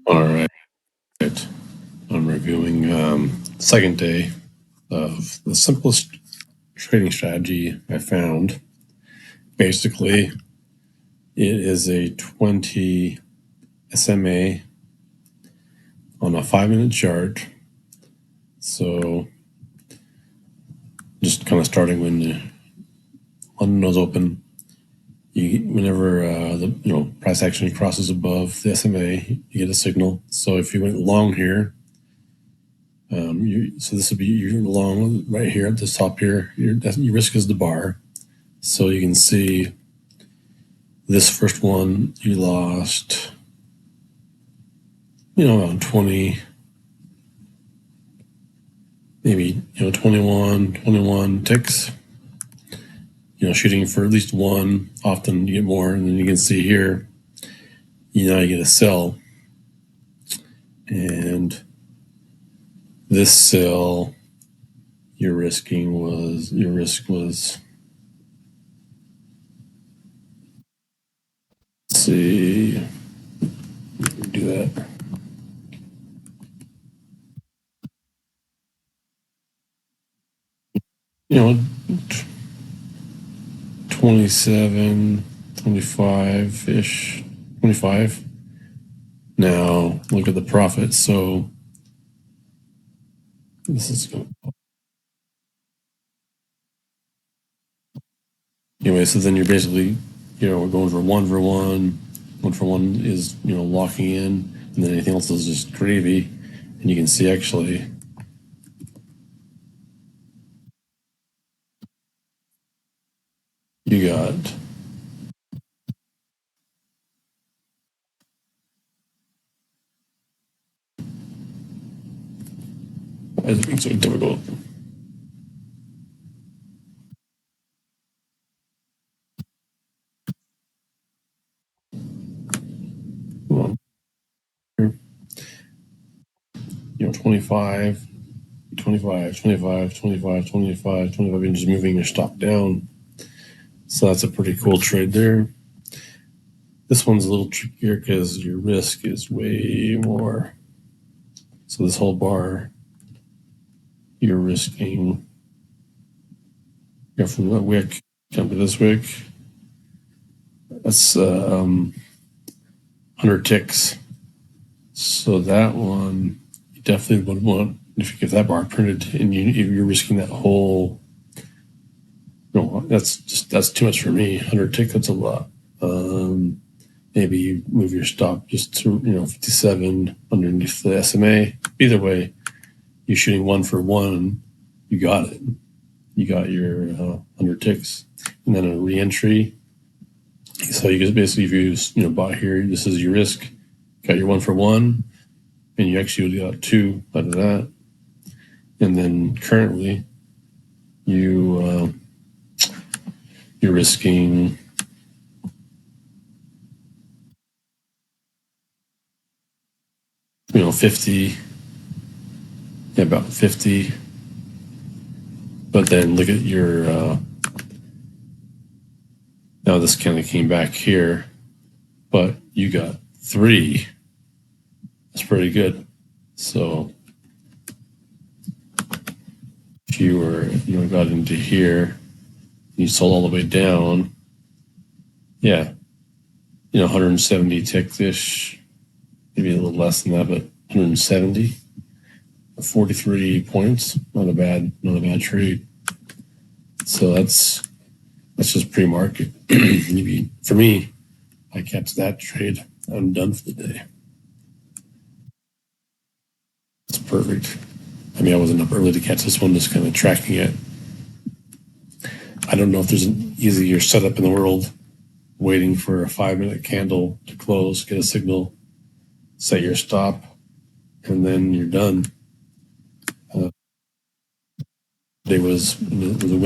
All right. I'm reviewing second day of the simplest trading strategy I found. Basically, it is a 20 SMA on a 5-minute chart. So just kind of starting when the window's open. Whenever the price action crosses above the SMA, you get a signal. So if you went long here, so this would be you're long right here at the top here. Your risk is the bar. So you can see this first one you lost, around 20, maybe 21 ticks. Shooting for at least one. Often you get more, and then you can see here, you get a sell, and this sell, your risk was. Let's see, do that. You know, 27, 25 ish, 25. Now look at the profit. So this is going. Anyway, so then you're basically, we're going for one for one. One for one is, locking in, and then anything else is just gravy. And you can see actually, you got, why is it being so difficult? Come on. Here. 25, 25, 25, 25, 25, 25, and just moving your stop down. So that's a pretty cool trade there. This one's a little trickier because your risk is way more. So this whole bar, you're risking, from that wick down to this wick. That's 100 ticks. So that one, you definitely would want, if you get that bar printed and you're risking that whole, that's too much for me. 100 ticks, that's a lot. Maybe you move your stop just to 57 underneath the SMA. Either way, you're shooting one for one. You got it. You got your 100 ticks, and then a re-entry. So you just basically use bought here. This is your risk. Got your one for one, and you actually got two out of that. And then currently, you're risking. You know, 50, yeah, about 50. But then look at your, now this kind of came back here, but you got 3. That's pretty good. So if you were, got into here, you sold all the way down, yeah, 170 tick-ish, maybe a little less than that, but 170, 43 points, not a bad trade. So that's just pre-market. For me, I kept that trade. I'm done for the day. It's perfect. I mean, I wasn't up early to catch this one, just kind of tracking it. I don't know if there's an easier setup in the world, waiting for a 5-minute candle to close, get a signal, set your stop, and then you're done. It was a win.